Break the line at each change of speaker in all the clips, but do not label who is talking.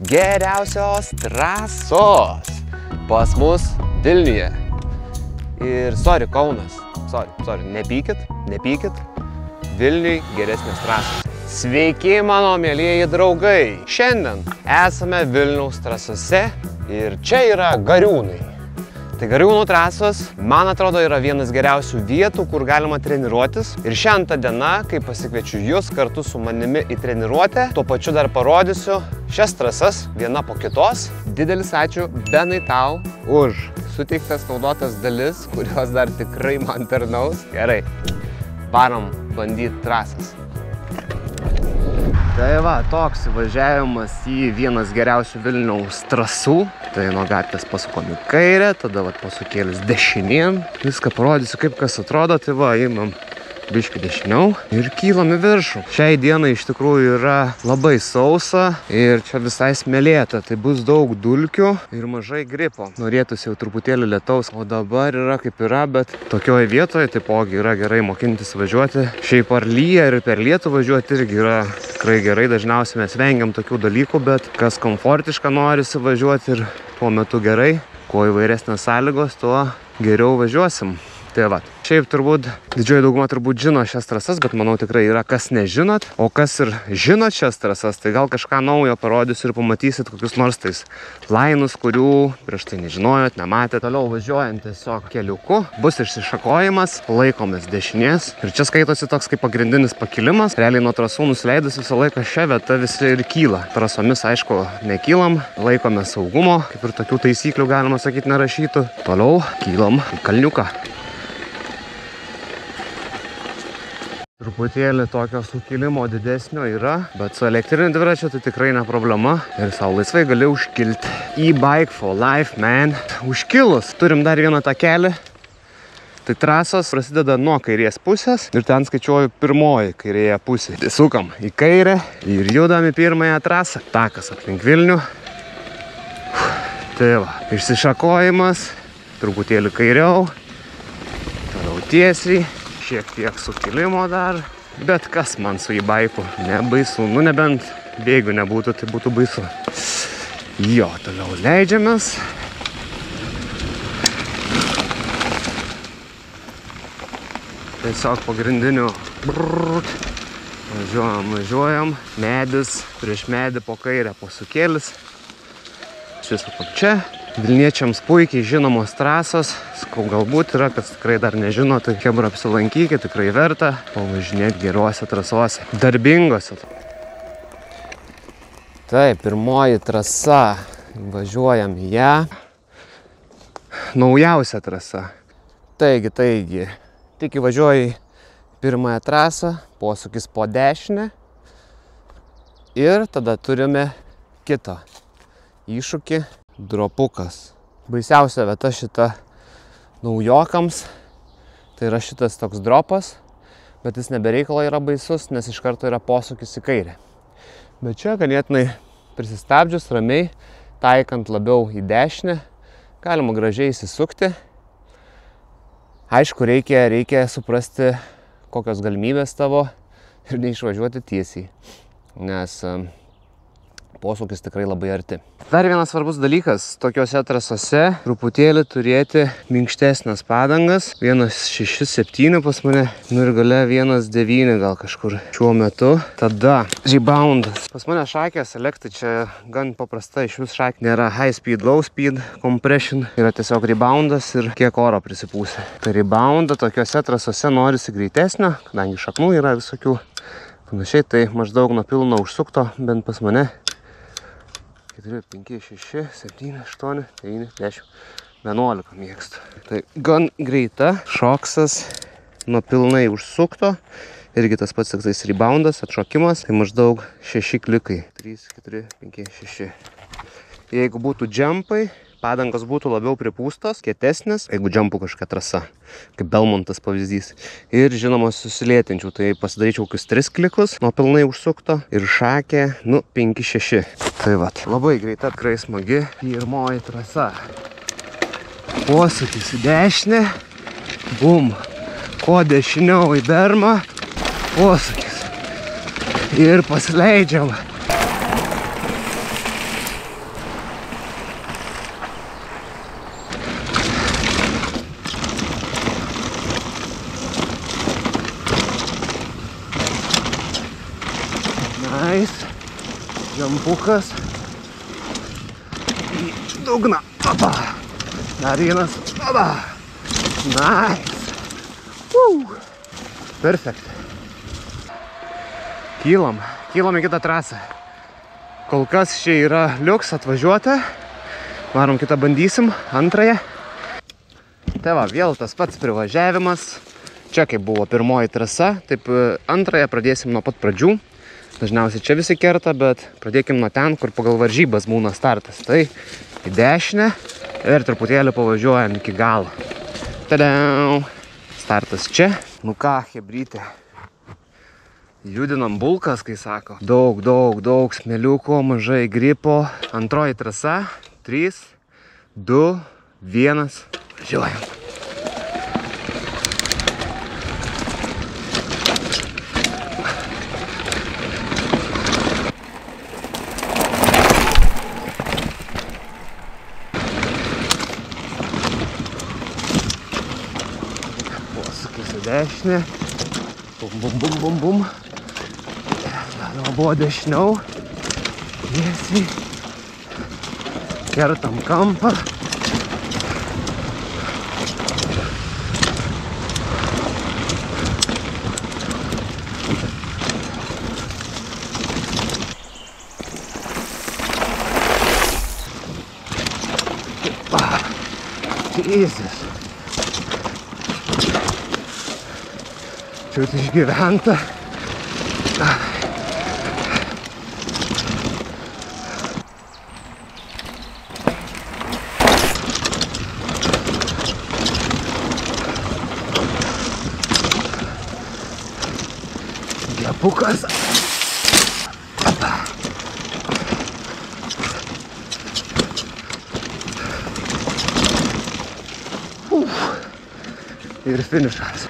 Geriausios trasos pas mus Vilniuje. Ir sorry, Kaunas. Sorry, nepykit. Vilniui geresnės trasos. Sveiki, mano mielieji draugai. Šiandien esame Vilniaus trasose ir čia yra Gariūnai. Tai Gariūnų trasos, man atrodo, yra vienas geriausių vietų, kur galima treniruotis. Ir šiandien ta diena, kai pasikviečiu jūs kartu su manimi į treniruotę, tuo pačiu dar parodysiu šias trasas viena po kitos. Didelis ačiū, Benai, tau už suteiktas naudotas dalis, kurios dar tikrai man tarnaus. Gerai, varom bandyti trasas. Tai va, toks įvažiavimas į vienas geriausių Vilniaus trasų. Tai nuo gatvės pasukom į kairę, tada va pasukėlis dešinėn. Viską parodysiu, kaip kas atrodo, tai va, imam biškį dešiniau ir kylam į viršų. Šiai dienai iš tikrųjų yra labai sausa ir čia visai smėlėta, tai bus daug dulkių ir mažai gripo. Norėtųsi jau truputėlį lietaus, o dabar yra kaip yra, bet tokioje vietoje taipogi yra gerai mokintis važiuoti. Šiaip ar lyja ir per lietų važiuoti irgi yra tikrai gerai, dažniausiai mes vengiam tokių dalykų, bet kas komfortiška norisi važiuoti ir tuo metu gerai, kuo įvairesnės sąlygos, tuo geriau važiuosim. Tai va, šiaip turbūt, didžioji dauguma turbūt žino šias trasas, bet manau tikrai yra kas nežinot, o kas ir žinot šias trasas, tai gal kažką naujo parodysiu ir pamatysit kokius nors tais lainus, kurių prieš tai nežinojot, nematėt. Toliau važiuojant tiesiog keliuku, bus išsišakojimas, laikomės dešinės ir čia skaitosi toks kaip pagrindinis pakilimas. Realiai nuo trasų nusileidus visą laiką šią vietą visi ir kyla. Trasomis, aišku, nekylam, laikomės saugumo, kaip ir tokių taisyklių galima sakyti nerašytų. Toliau kylam į kalniuką. Truputėlį tokio sukilimo didesnio yra, bet su elektriniu dviračiu tai tikrai ne problema ir savo laisvai gali užkilti. E-bike for life, man. Užkilus turim dar vieną takelį. Tai trasos prasideda nuo kairės pusės ir ten skaičiuoju pirmoji kairėje pusė. Tai sukam į kairę ir judam į pirmąją trasą. Takas aplink Vilnių. Tai va, išsišakojimas, truputėlį kairiau, toliau tiesiai. Šiek tiek sukilimo dar, bet kas man su e-baiku, nebaisu, nu nebent bėgių nebūtų, tai būtų baisu. Jo, toliau leidžiamės. Tiesiog pagrindiniu važiuojam, medis, prieš medį po kairę pasukėlis. Susukam čia. Vilniečiams puikiai žinomos trasos, galbūt yra, kas tikrai dar nežino, tai chebra apsilankykit, tikrai verta pavažinėti geriuose trasuose, darbingose. Taip, pirmoji trasa, važiuojam į ją, naujausia trasa. Taigi, tik įvažiuoji pirmąją trasą, posūkis po dešinę ir tada turime kitą iššūkį. Dropukas. Baisiausia vieta šita naujokams, tai yra šitas toks dropas, bet jis nebereikalo yra baisus, nes iš karto yra posūkis į kairę. Bet čia ganėtinai prisistabdžius, ramiai, taikant labiau į dešinę, galima gražiai įsisukti. Aišku, reikia suprasti, kokios galimybės tavo ir neišvažiuoti tiesiai, nes posūkis tikrai labai arti. Dar vienas svarbus dalykas, tokiuose trasose truputėlį turėti minkštesnės padangas. 1.6.7 pas mane, nu ir gale 1.9 gal kažkur šiuo metu. Tada reboundas. Pas mane šakės, elektai čia gan paprasta, iš vis šakė. Nėra high speed, low speed, compression. Yra tiesiog reboundas ir kiek oro prisipūsė. Tai reboundą tokiuose trasose norisi greitesnio, kadangi šaknų yra visokių. Panašiai, tai maždaug nuo pilno užsukto, bent pas mane. 4, 5, 6, 7, 8, 9, 10, 11 mėgstu. Tai gan greita, šoksas nuo pilnai užsukto. Irgi tas pats toksais reboundas, atšokimas. Tai maždaug 6 klikai. 3, 4, 5, 6. Jeigu būtų džempai, padangos būtų labiau pripūstos, kietesnės, jeigu džempų kažkokia trasa, kaip Belmontas pavyzdys. Ir žinoma susilėtinčiau, tai pasidaryčiau kokius 3 klikus nuo pilnai užsukto ir šakė, 5-6. Tai vat, labai greita, tikrai smagi pirmoji trasa. Posūkis į dešinę, bum, kuo dešiniau į bermą, posūkis ir pasileidžiam. Džempukas. Į dugną. Opa. Dar vienas. Opa. Nice. Perfect. Kylam į kitą trasą. Kol kas čia yra liuks atvažiuota. Varom kitą bandysim, antrąją. Tai va, vėl tas pats privažiavimas. Čia kaip buvo pirmoji trasa, taip antrąją pradėsim nuo pat pradžių. Dažniausiai čia visi kerta, bet pradėkim nuo ten, kur pagal varžybas būna startas. Tai į dešinę ir truputėlį pavažiuojam iki galo. Tadam! Startas čia. Nu ką, hebrytė. Judinam bulkas, kai sako. Daug smėliuko, mažai gripo. Antroji trasa. 3, 2, 1. Važiuojam. Posūkis į dešinę. Bum. Gal buvo dešiniau. Tiesiai. Kertam kampą. Jesus. Čiut išgyventa. Džempukas. Ir finišas.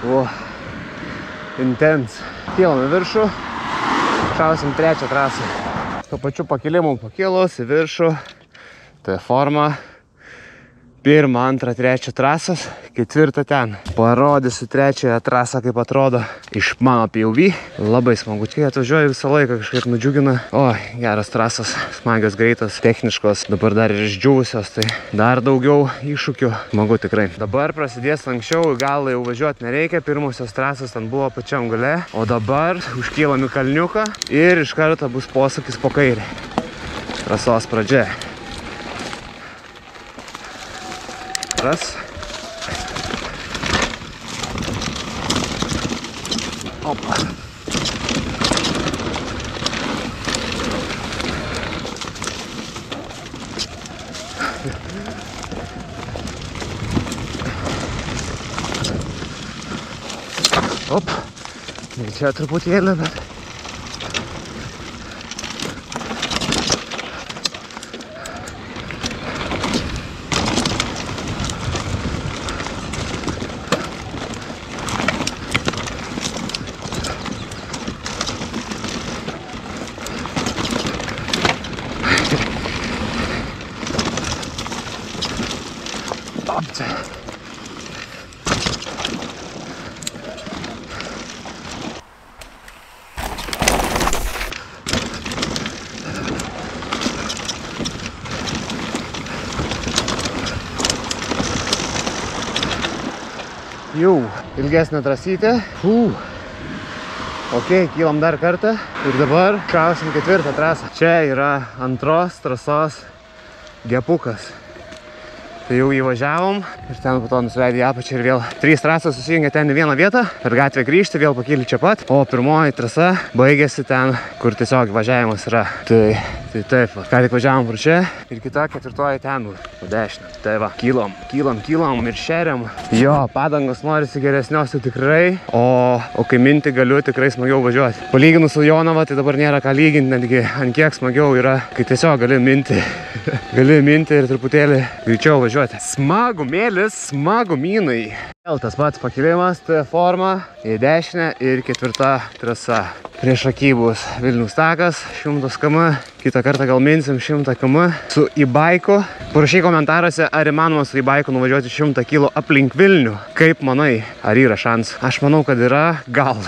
O, intens. Kylam į viršų, šausim trečią trasą. Tuo pačiu pakilimu pakilus į viršų. Tai forma. 1, 2, 3 trasas, 4 ten. Parodysiu trečiąją trasą, kaip atrodo iš mano POV. Labai smagu. Čia atvažiuoju visą laiką, kažkaip nudžiugina. O, geras trasas, smagios, greitos, techniškos. Dabar dar ir išdžiūvusios, tai dar daugiau iššūkių. Smagu tikrai. Dabar prasidės anksčiau, gal jau važiuoti nereikia. Pirmosios trasos ten buvo pačiam gale. O dabar užkylam į kalniuką ir iš karto bus posūkis po kairę. Trasos pradžia. Ras. Opa. Op. Čia truputėlį, bet... Jau, ilgesnė trasytė. Ok, kylam dar kartą. Ir dabar šausim 4 trasą. Čia yra antros trasos Džempukas. Tai jau įvažiavom ir ten po to nusileidė į apačią ir vėl 3 trasos susijungia ten į vieną vietą. Per gatvę grįžti, vėl pakilti čia pat. O pirmoji trasa baigėsi ten, kur tiesiog važiavimas yra. Tai taip, ką tik važiavom pro čia ir kita 4 ten buvo, po dešinę. Tai va, kylam ir šeriam. Jo, padangos norisi geresniosių tikrai, o kai minti galiu tikrai smagiau važiuoti. Palyginus su Jonava, tai dabar nėra ką lyginti, netgi ant kiek smagiau yra, kai tiesiog gali minti. Gali minti ir truputėlį greičiau važiuoti. Smagumėlis, smagumynai. Vėl tas pats pakilimas, T forma, į dešinę ir 4 trasa. Prieš akį bus Vilniaus takas, 100 km, kitą kartą gal minsim 100 km su e-baiku. Parašyk komentaruose, ar įmanoma su e-baiku nuvažiuoti 100 km aplink Vilnių. Kaip manai, ar yra šansų? Aš manau, kad yra, gal.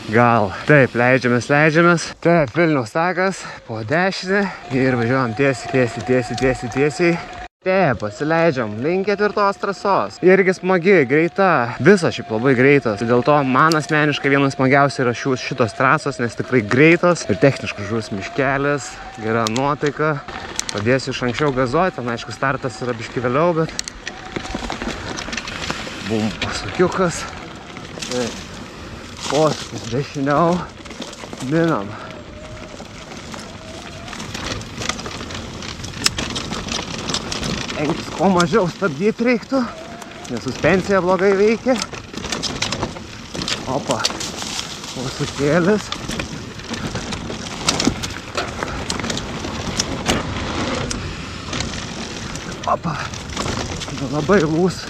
Gal. Taip, leidžiamės. Taip, Vilniaus takas, po dešinę ir važiuojam tiesiai. Taip, pasileidžiam link 4 trasos. Irgi smagi, greita. Visas šiaip labai greitas. Dėl to man asmeniškai vienas smagiausia yra šitos trasos, nes tikrai greitos ir techniškas žuvis miškelis, gera nuotaika. Padėsiu iš anksčiau gazuoti, ten aišku startas yra biški vėliau, bet bum, pasukiukas. Posūkis dešiniau. Minam. Enkis kuo mažiau stabdyti reiktų, nes suspensija blogai veikia. Opa, posūkėlis. Opa, labai lūs.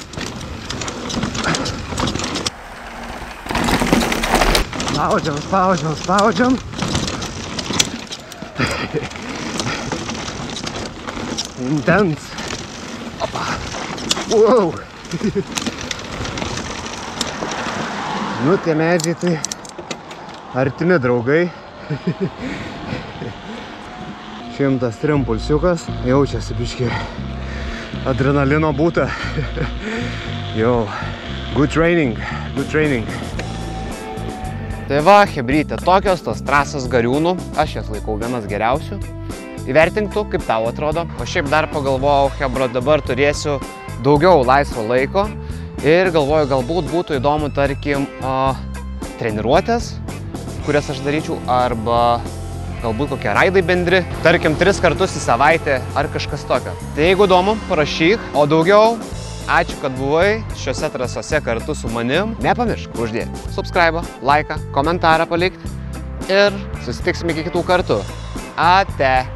Spaudžiam. Intens. Opa. Wow. Nu, tie medžiai tai artimi draugai. 103 pulsiukas. Jaučiasi biški adrenalino būta. Jau. Good training. Tai va, hebrytė, tokios tos trasos Gariūnų. Aš jas laikau vienas geriausių. Įvertink tu, kaip tau atrodo. O šiaip dar pagalvojau, hebra, dabar turėsiu daugiau laisvo laiko ir galvoju, galbūt būtų įdomu, tarkim, treniruotės, kurias aš daryčiau, arba galbūt kokie raidai bendri, tarkim, 3 kartus į savaitę ar kažkas tokio. Tai jeigu įdomu, parašyk, o daugiau, ačiū, kad buvai šiuose trasose kartu su manim. Nepamiršk uždėti subscribe, laiką, komentarą palikti ir susitiksime iki kitų kartų. Ate!